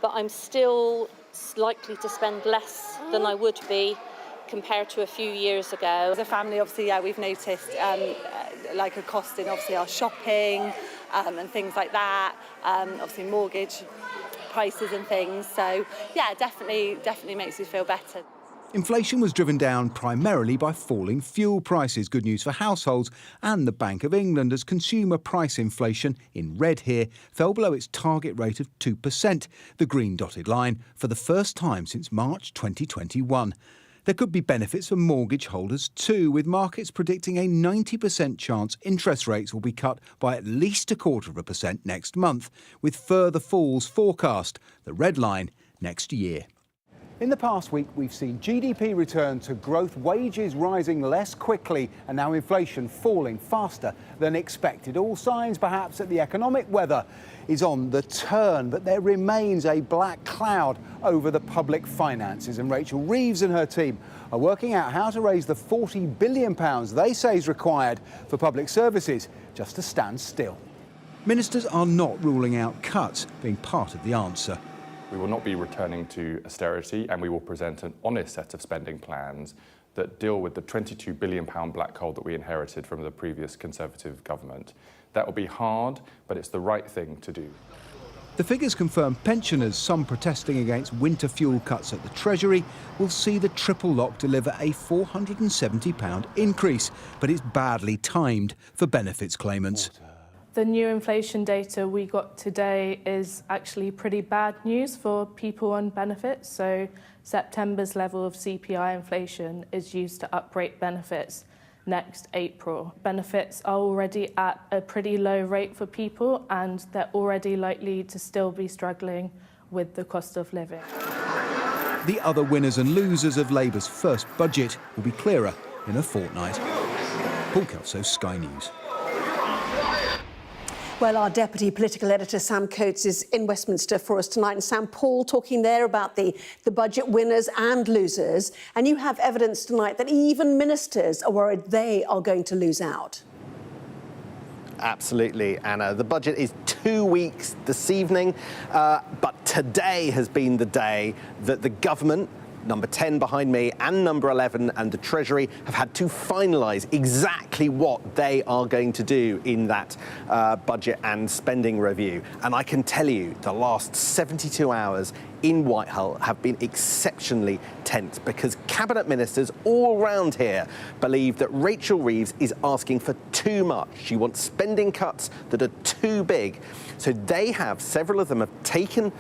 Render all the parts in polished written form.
but I'm still likely to spend less than I would be compared to a few years ago. As a family, obviously, we've noticed like a cost in obviously our shopping and things like that, obviously mortgage prices and things. So yeah, definitely makes me feel better. Inflation was driven down primarily by falling fuel prices. Good news for households and the Bank of England, as consumer price inflation, in red here, fell below its target rate of 2%, the green dotted line, for the first time since March 2021. There could be benefits for mortgage holders too, with markets predicting a 90% chance interest rates will be cut by at least 0.25% next month, with further falls forecast, the red line, next year. In the past week, we've seen GDP return to growth, wages rising less quickly, and now inflation falling faster than expected. All signs, perhaps, that the economic weather is on the turn, but there remains a black cloud over the public finances, and Rachel Reeves and her team are working out how to raise the £40 billion they say is required for public services just to stand still. Ministers are not ruling out cuts being part of the answer. We will not be returning to austerity, and we will present an honest set of spending plans that deal with the £22 billion black hole that we inherited from the previous Conservative government. That will be hard, but it's the right thing to do. The figures confirm pensioners, some protesting against winter fuel cuts at the Treasury, will see the triple lock deliver a £470 increase, but it's badly timed for benefits claimants. The new inflation data we got today is actually pretty bad news for people on benefits. So September's level of CPI inflation is used to uprate benefits next April. Benefits are already at a pretty low rate for people, and they're already likely to still be struggling with the cost of living. The other winners and losers of Labour's first budget will be clearer in a fortnight. Paul Kelso, Sky News. Well, our deputy political editor, Sam Coates, is in Westminster for us tonight. And Sam, Paul talking there about the budget winners and losers. And you have evidence tonight that even ministers are worried they are going to lose out. Absolutely, Anna. The budget is 2 weeks this evening, but today has been the day that the government, number 10 behind me, and number 11 and the Treasury have had to finalise exactly what they are going to do in that budget and spending review. And I can tell you the last 72 hours in Whitehall have been exceptionally tense, because cabinet ministers all round here believe that Rachel Reeves is asking for too much. She wants spending cuts that are too big. So they have, several of them have taken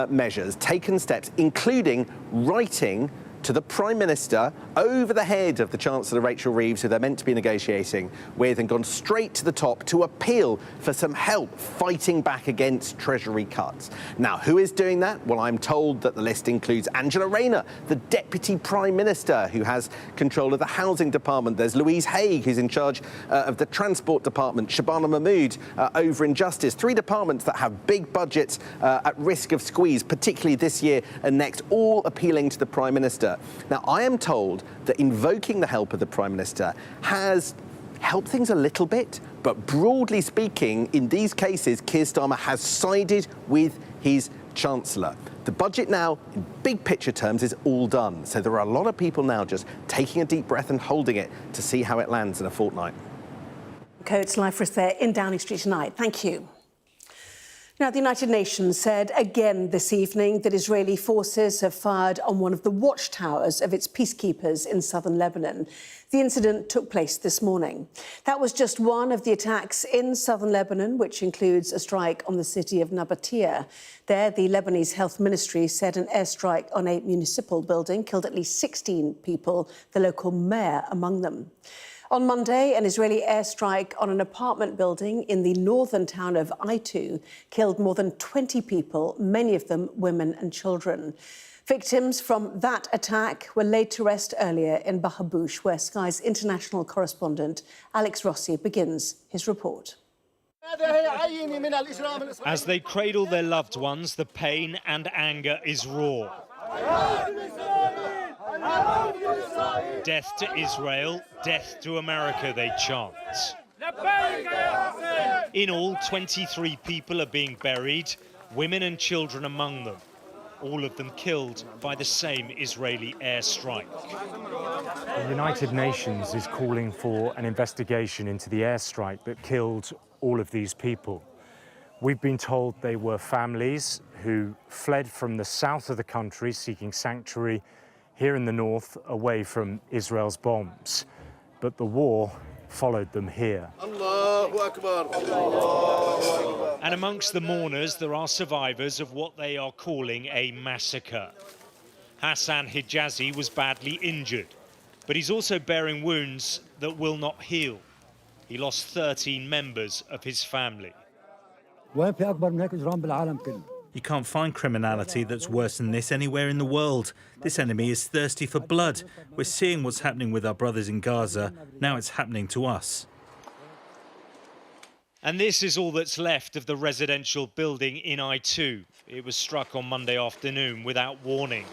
measures, taken steps, including writing to the Prime Minister over the head of the Chancellor Rachel Reeves, who they're meant to be negotiating with, and gone straight to the top to appeal for some help fighting back against Treasury cuts. Now, who is doing that? Well, I'm told that the list includes Angela Rayner, the Deputy Prime Minister, who has control of the Housing Department. There's Louise Haigh, who's in charge of the Transport Department, Shabana Mahmood over in Justice. 3 departments that have big budgets at risk of squeeze, particularly this year and next, all appealing to the Prime Minister. Now, I am told that invoking the help of the Prime Minister has helped things a little bit, but broadly speaking, in these cases, Keir Starmer has sided with his Chancellor. The budget now, in big picture terms, is all done. So there are a lot of people now just taking a deep breath and holding it to see how it lands in a fortnight. Coates live for us there in Downing Street tonight. Thank you. Now, the United Nations said again this evening that Israeli forces have fired on one of the watchtowers of its peacekeepers in southern Lebanon. The incident took place this morning. That was just one of the attacks in southern Lebanon, which includes a strike on the city of Nabatea. There, the Lebanese Health Ministry said an airstrike on a municipal building killed at least 16 people, the local mayor among them. On Monday, an Israeli airstrike on an apartment building in the northern town of Aitu killed more than 20 people, many of them women and children. Victims from that attack were laid to rest earlier in Bahabush, where Sky's international correspondent Alex Rossi begins his report. As they cradle their loved ones, the pain and anger is raw. Death to Israel, death to America, they chant. In all, 23 people are being buried, women and children among them. all of them killed by the same Israeli airstrike. The United Nations is calling for an investigation into the airstrike that killed all of these people. We've been told they were families who fled from the south of the country seeking sanctuary here in the north away from Israel's bombs. But the war followed them here. And amongst the mourners, there are survivors of what they are calling a massacre. Hassan Hijazi was badly injured, but he's also bearing wounds that will not heal. He lost 13 members of his family. You can't find criminality that's worse than this anywhere in the world. This enemy is thirsty for blood. We're seeing what's happening with our brothers in Gaza. Now it's happening to us. And this is all that's left of the residential building in I2. It was struck on Monday afternoon without warning.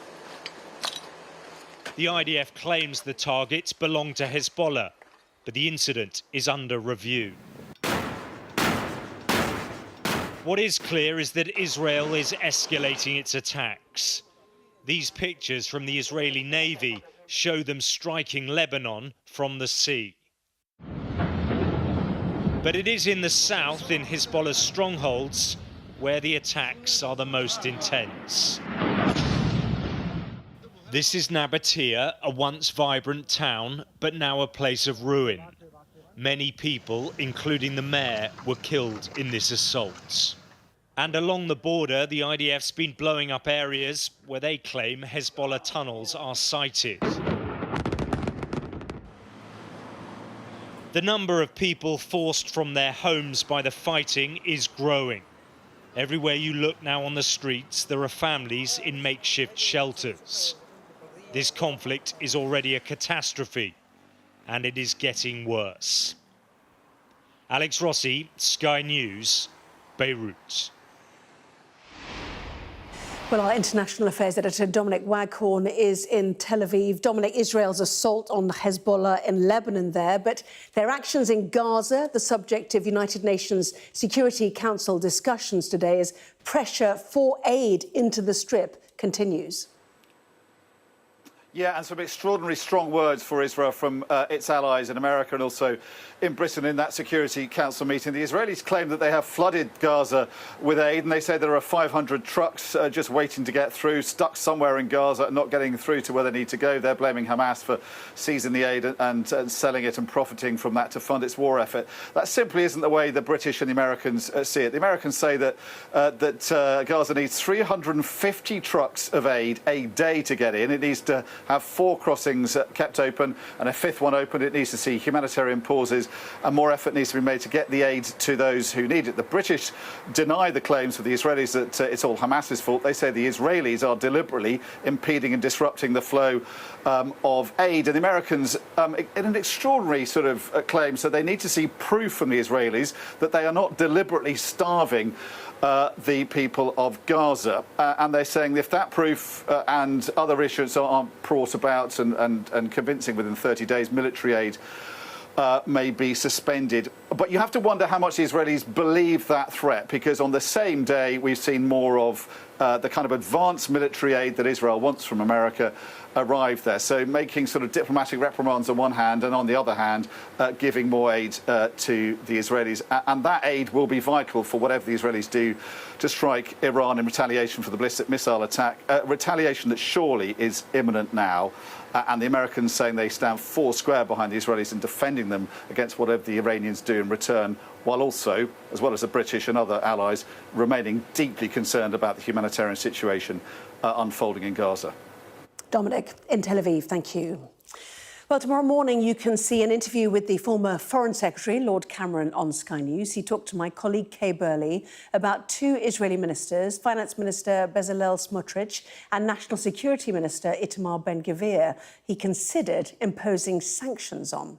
The IDF claims the targets belong to Hezbollah, but the incident is under review. What is clear is that Israel is escalating its attacks. These pictures from the Israeli Navy show them striking Lebanon from the sea. But it is in the south, in Hezbollah's strongholds, where the attacks are the most intense. This is Nabatea, a once vibrant town, but now a place of ruin. Many people, including the mayor, were killed in this assault. And along the border, the IDF's been blowing up areas where they claim Hezbollah tunnels are sighted. The number of people forced from their homes by the fighting is growing. Everywhere you look now on the streets, there are families in makeshift shelters. This conflict is already a catastrophe, and it is getting worse. Alex Rossi, Sky News, Beirut. Well, our international affairs editor Dominic Waghorn is in Tel Aviv. Dominic, Israel's assault on Hezbollah in Lebanon there, but their actions in Gaza, the subject of United Nations Security Council discussions today, as pressure for aid into the Strip continues. Yeah, and some extraordinarily strong words for Israel from its allies in America and also in Britain in that Security Council meeting. The Israelis claim that they have flooded Gaza with aid, and they say there are 500 trucks just waiting to get through, stuck somewhere in Gaza, not getting through to where they need to go. They're blaming Hamas for seizing the aid and selling it and profiting from that to fund its war effort. That simply isn't the way the British and the Americans see it. The Americans say that Gaza needs 350 trucks of aid a day to get in. It needs to have 4 crossings kept open and a 5th one open. It needs to see humanitarian pauses, and more effort needs to be made to get the aid to those who need it. The British deny the claims of the Israelis that it's all Hamas's fault. They say the Israelis are deliberately impeding and disrupting the flow of aid. And the Americans, in an extraordinary sort of claim, so they need to see proof from the Israelis that they are not deliberately starving the people of Gaza. And they're saying if that proof and other issues aren't brought about and convincing within 30 days, military aid may be suspended. But you have to wonder how much the Israelis believe that threat, because on the same day we've seen more of the kind of advanced military aid that Israel wants from America arrive there. So making sort of diplomatic reprimands on one hand, and on the other hand, giving more aid to the Israelis. And that aid will be vital for whatever the Israelis do to strike Iran in retaliation for the ballistic missile attack, retaliation that surely is imminent now. And the Americans saying they stand 4 square behind the Israelis and defending them against whatever the Iranians do in return, while also, as well as the British and other allies, remaining deeply concerned about the humanitarian situation unfolding in Gaza. Dominic, in Tel Aviv, thank you. Well, tomorrow morning you can see an interview with the former Foreign Secretary, Lord Cameron, on Sky News. He talked to my colleague Kay Burley about 2 Israeli ministers, Finance Minister Bezalel Smotrich and National Security Minister Itamar Ben-Gvir, he considered imposing sanctions on.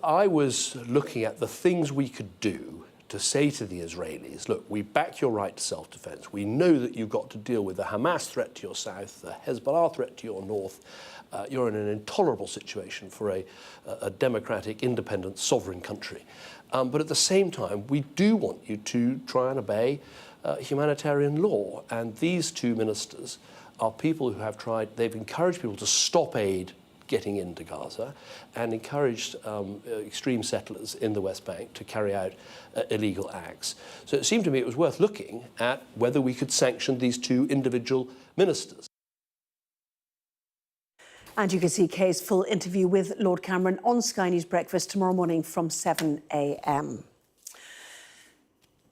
I was looking at the things we could do to say to the Israelis, look, we back your right to self-defense. We know that you've got to deal with the Hamas threat to your south, the Hezbollah threat to your north. You're in an intolerable situation for a democratic, independent, sovereign country. But at the same time, we do want you to try and obey humanitarian law. And these two ministers are people who have tried, they've encouraged people to stop aid getting into Gaza and encouraged extreme settlers in the West Bank to carry out illegal acts. So it seemed to me it was worth looking at whether we could sanction these two individual ministers. And you can see Kay's full interview with Lord Cameron on Sky News Breakfast tomorrow morning from 7 a.m.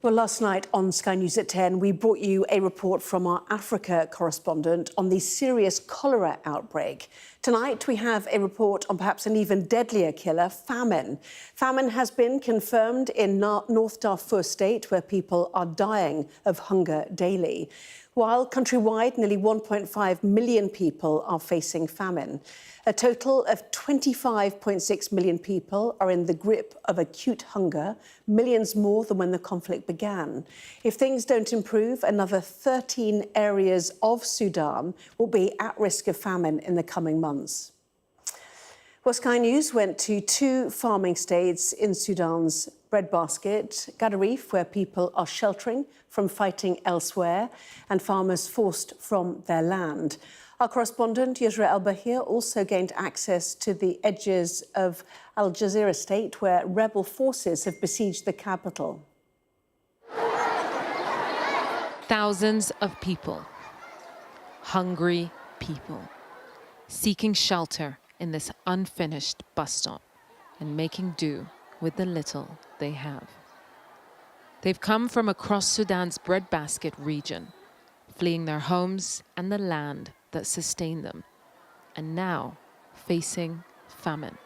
Well, last night on Sky News at 10, we brought you a report from our Africa correspondent on the serious cholera outbreak. Tonight, we have a report on perhaps an even deadlier killer, famine. Famine has been confirmed in North Darfur State, where people are dying of hunger daily. While countrywide, nearly 1.5 million people are facing famine. A total of 25.6 million people are in the grip of acute hunger, millions more than when the conflict began. If things don't improve, another 13 areas of Sudan will be at risk of famine in the coming months. Well, Sky News went to two farming states in Sudan's breadbasket, Gadaref, where people are sheltering from fighting elsewhere and farmers forced from their land. Our correspondent, Yusra El-Bahir, also gained access to the edges of Al Jazeera state, where rebel forces have besieged the capital. Thousands of people, hungry people, seeking shelter in this unfinished bus stop and making do with the little they have. They've come from across Sudan's breadbasket region, fleeing their homes and the land that sustain them, and now facing famine.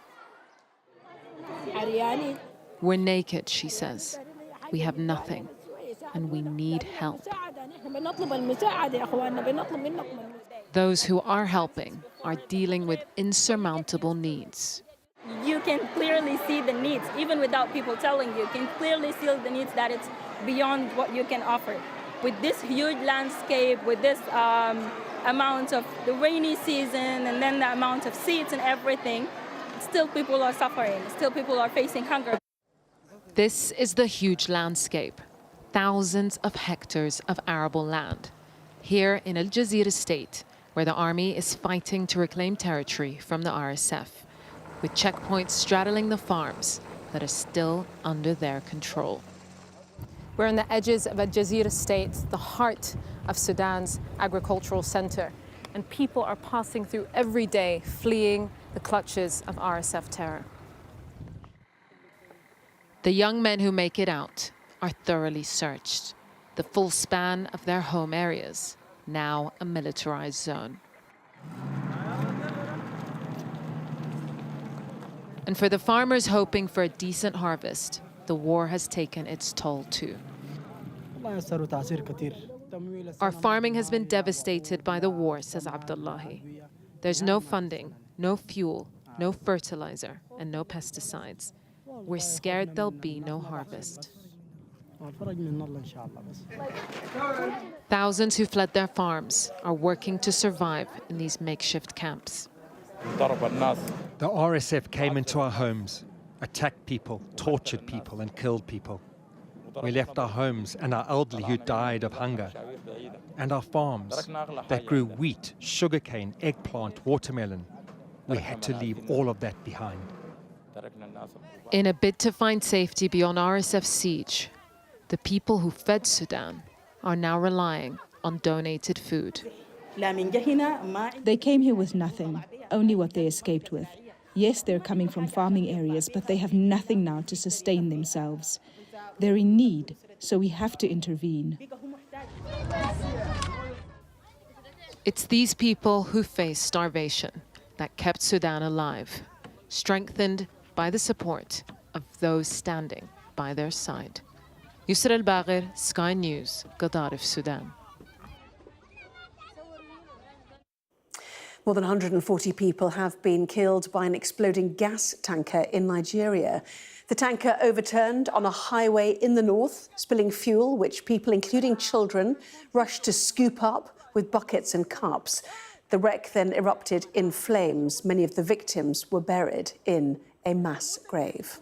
We're naked, she says. We have nothing, and we need help. Those who are helping are dealing with insurmountable needs. You can clearly see the needs, even without people telling you. You can clearly see the needs that it's beyond what you can offer. With this huge landscape, with this amount of the rainy season and then the amount of seeds and everything, still people are suffering, still people are facing hunger. This is the huge landscape, thousands of hectares of arable land, here in Al Jazeera state, where the army is fighting to reclaim territory from the RSF, with checkpoints straddling the farms that are still under their control. We're on the edges of Al Jazeera state, the heart of Sudan's agricultural center, and people are passing through every day, fleeing the clutches of RSF terror. The young men who make it out are thoroughly searched. The full span of their home areas, now a militarized zone. And for the farmers hoping for a decent harvest, the war has taken its toll too. Our farming has been devastated by the war, says Abdullahi. There's no funding, no fuel, no fertilizer, and no pesticides. We're scared there'll be no harvest. Thousands who fled their farms are working to survive in these makeshift camps. The RSF came into our homes, attacked people, tortured people, and killed people. We left our homes and our elderly who died of hunger, and our farms that grew wheat, sugarcane, eggplant, watermelon. We had to leave all of that behind. In a bid to find safety beyond RSF siege, the people who fed Sudan are now relying on donated food. They came here with nothing, only what they escaped with. Yes, they're coming from farming areas, but they have nothing now to sustain themselves. They're in need, so we have to intervene. It's these people who face starvation that kept Sudan alive, strengthened by the support of those standing by their side. Yusra El-Bahir, Sky News, Gadaref, Sudan. More than 140 people have been killed by an exploding gas tanker in Nigeria. The tanker overturned on a highway in the north, spilling fuel, which people, including children, rushed to scoop up with buckets and cups. The wreck then erupted in flames. Many of the victims were buried in a mass grave.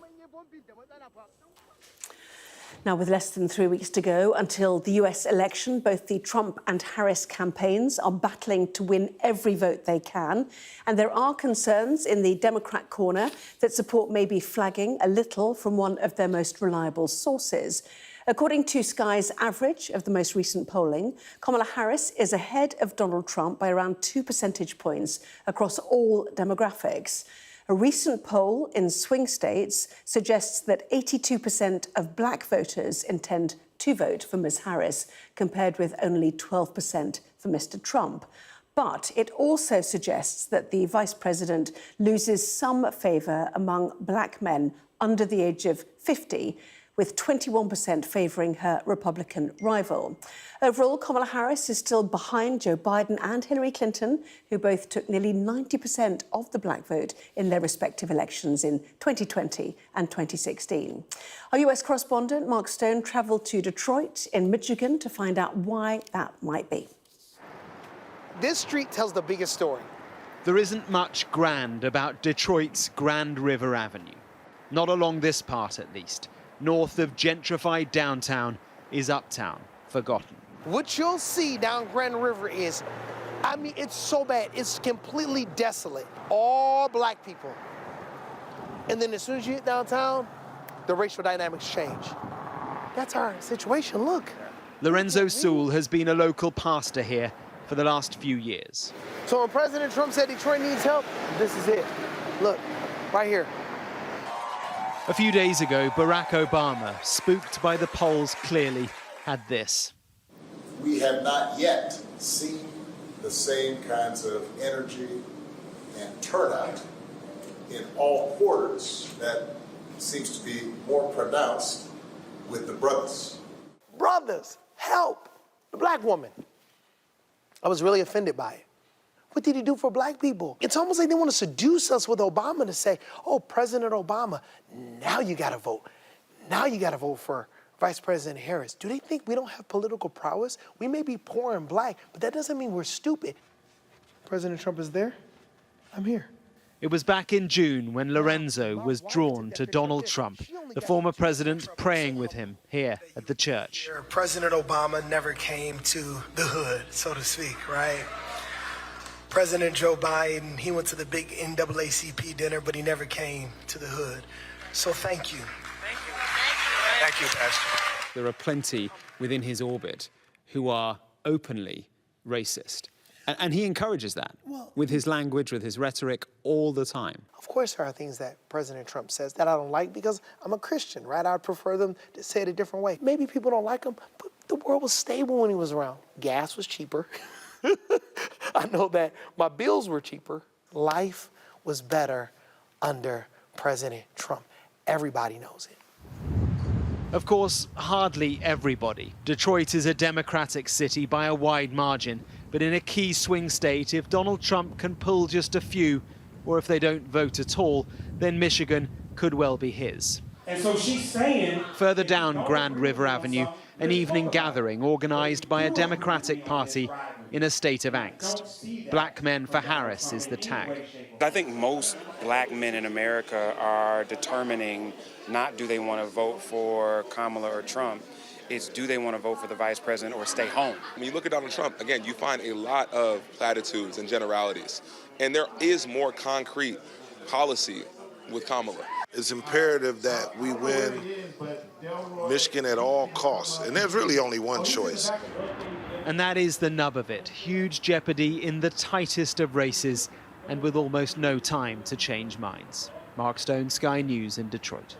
Now, with less than 3 weeks to go until the US election, both the Trump and Harris campaigns are battling to win every vote they can. And there are concerns in the Democrat corner that support may be flagging a little from one of their most reliable sources. According to Sky's average of the most recent polling, Kamala Harris is ahead of Donald Trump by around 2 percentage points across all demographics. A recent poll in swing states suggests that 82% of black voters intend to vote for Ms. Harris, compared with only 12% for Mr. Trump. But it also suggests that the vice president loses some favour among black men under the age of 50, with 21% favouring her Republican rival. Overall, Kamala Harris is still behind Joe Biden and Hillary Clinton, who both took nearly 90% of the black vote in their respective elections in 2020 and 2016. Our US correspondent, Mark Stone, travelled to Detroit in Michigan to find out why that might be. This street tells the biggest story. There isn't much grand about Detroit's Grand River Avenue. Not along this part, at least. North of gentrified downtown is uptown, forgotten. What you'll see down Grand River is, I mean, it's so bad. It's completely desolate. All black people. And then as soon as you hit downtown, the racial dynamics change. That's our situation, look. Lorenzo Sewell has been a local pastor here for the last few years. So when President Trump said Detroit needs help, this is it. Look, right here. A few days ago, Barack Obama, spooked by the polls clearly, had this. We have not yet seen the same kinds of energy and turnout in all quarters that seems to be more pronounced with the brothers. Brothers, help the black woman. I was really offended by it. What did he do for black people? It's almost like they want to seduce us with Obama to say, oh, President Obama, now you got to vote. Now you got to vote for Vice President Harris. Do they think we don't have political prowess? We may be poor and black, but that doesn't mean we're stupid. President Trump is there. I'm here. It was back in June when Lorenzo was drawn to Donald Trump, the former president praying with him here at the church. President Obama never came to the hood, so to speak, right? President Joe Biden, he went to the big NAACP dinner, but he never came to the hood. So thank you. Thank you. Thank you, Pastor. There are plenty within his orbit who are openly racist. And he encourages that with his language, with his rhetoric, all the time. Of course there are things that President Trump says that I don't like because I'm a Christian, right? I'd prefer them to say it a different way. Maybe people don't like him, but the world was stable when he was around. Gas was cheaper. I know that my bills were cheaper. Life was better under President Trump. Everybody knows it. Of course, hardly everybody. Detroit is a Democratic city by a wide margin. But in a key swing state, if Donald Trump can pull just a few, or if they don't vote at all, then Michigan could well be his. And so she's saying... Further down Grand River Avenue, an evening gathering organised by a Democratic Party in a state of angst. Black Men for Harris is the tag. I think most black men in America are determining not do they want to vote for Kamala or Trump, it's do they want to vote for the vice president or stay home. When you look at Donald Trump, again, you find a lot of platitudes and generalities. And there is more concrete policy with Kamala. It's imperative that we win Michigan at all costs. And there's really only one choice. And that is the nub of it. Huge jeopardy in the tightest of races and with almost no time to change minds. Mark Stone, Sky News in Detroit.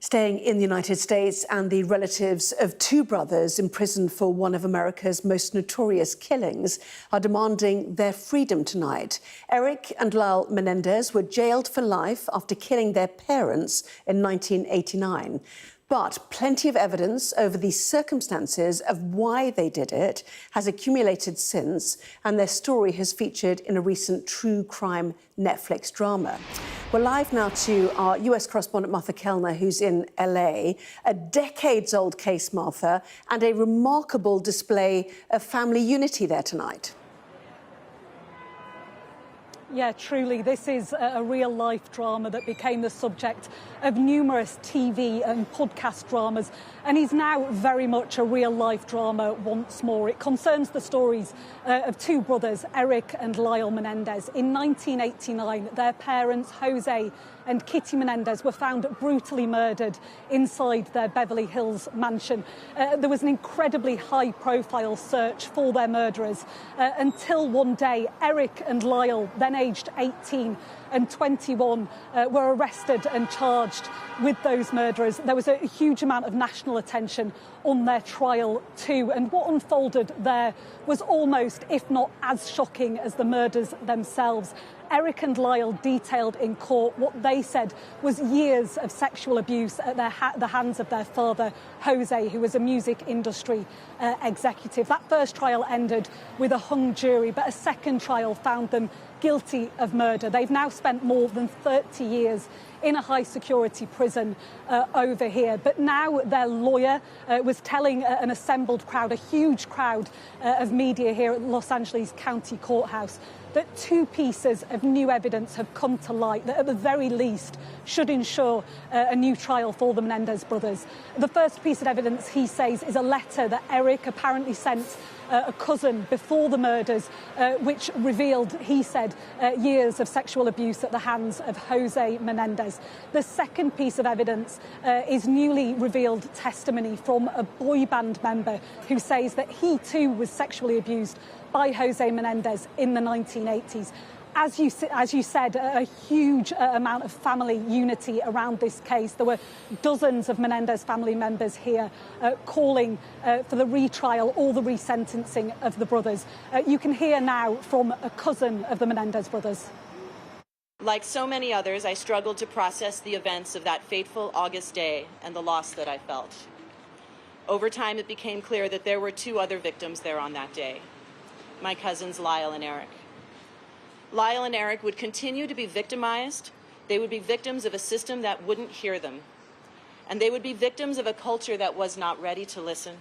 Staying in the United States, and the relatives of two brothers imprisoned for one of America's most notorious killings are demanding their freedom tonight. Eric and Lyle Menendez were jailed for life after killing their parents in 1989. But plenty of evidence over the circumstances of why they did it has accumulated since, and their story has featured in a recent true crime Netflix drama. We're live now to our US correspondent Martha Kellner, who's in LA. A decades-old case, Martha, and a remarkable display of family unity there tonight. Yeah, truly, this is a real-life drama that became the subject of numerous TV and podcast dramas, and is now very much a real-life drama once more. It concerns the stories of two brothers, Eric and Lyle Menendez. In 1989, their parents, Jose and Kitty Menendez, were found brutally murdered inside their Beverly Hills mansion. There was an incredibly high-profile search for their murderers until one day Eric and Lyle, then aged 18 and 21, were arrested and charged with those murderers. There was a huge amount of national attention on their trial too, and what unfolded there was almost, if not as shocking as the murders themselves. Eric and Lyle detailed in court what they said was years of sexual abuse at the hands of their father, Jose, who was a music industry executive. That first trial ended with a hung jury, but a second trial found them guilty of murder. They've now spent more than 30 years in a high-security prison over here. But now their lawyer was telling an assembled crowd, a huge crowd of media here at Los Angeles County Courthouse, that two pieces of new evidence have come to light that at the very least should ensure a new trial for the Menendez brothers. The first piece of evidence, he says, is a letter that Eric apparently sent a cousin before the murders, which revealed, he said, years of sexual abuse at the hands of Jose Menendez. The second piece of evidence is newly revealed testimony from a boy band member who says that he too was sexually abused by Jose Menendez in the 1980s. As you said, a huge amount of family unity around this case. There were dozens of Menendez family members here calling for the retrial or the resentencing of the brothers. You can hear now from a cousin of the Menendez brothers. Like so many others, I struggled to process the events of that fateful August day and the loss that I felt. Over time, it became clear that there were two other victims there on that day, my cousins Lyle and Eric. Lyle and Eric would continue to be victimized. They would be victims of a system that wouldn't hear them. And they would be victims of a culture that was not ready to listen.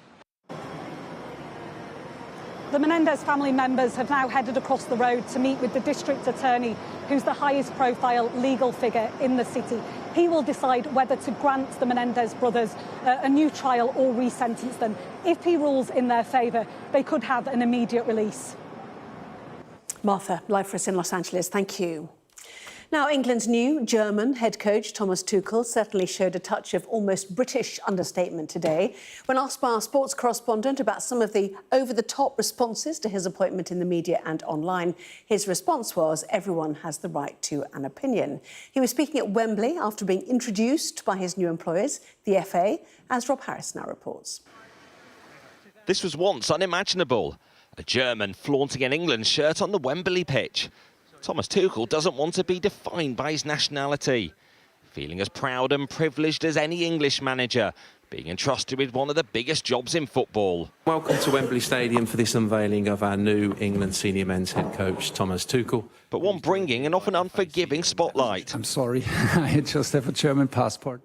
The Menendez family members have now headed across the road to meet with the district attorney, who's the highest profile legal figure in the city. He will decide whether to grant the Menendez brothers a new trial or resentence them. If he rules in their favour, they could have an immediate release. Martha, live for us in Los Angeles. Thank you. Now, England's new German head coach, Thomas Tuchel, certainly showed a touch of almost British understatement today. When asked by our sports correspondent about some of the over-the-top responses to his appointment in the media and online, his response was, everyone has the right to an opinion. He was speaking at Wembley after being introduced by his new employers, the FA, as Rob Harris now reports. This was once unimaginable. A German flaunting an England shirt on the Wembley pitch. Thomas Tuchel doesn't want to be defined by his nationality. Feeling as proud and privileged as any English manager, being entrusted with one of the biggest jobs in football. Welcome to Wembley Stadium for this unveiling of our new England senior men's head coach, Thomas Tuchel. But one bringing an often unforgiving spotlight. I'm sorry, I just have a German passport.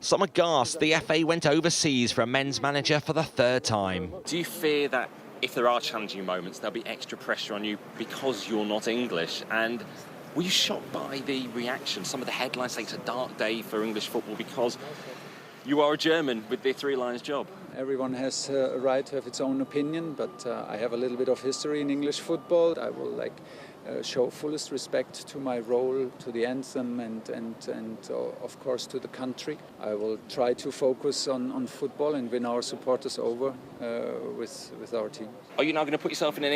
Some aghast the FA went overseas for a men's manager for the third time. Do you fear that if there are challenging moments, there'll be extra pressure on you because you're not English? And were you shocked by the reaction? Some of the headlines say it's a dark day for English football because you are a German with the Three Lions job. Everyone has a right to have its own opinion, but I have a little bit of history in English football. I will show fullest respect to my role, to the anthem, and of course to the country. I will try to focus on football and win our supporters over with our team. Are you now going to put yourself in an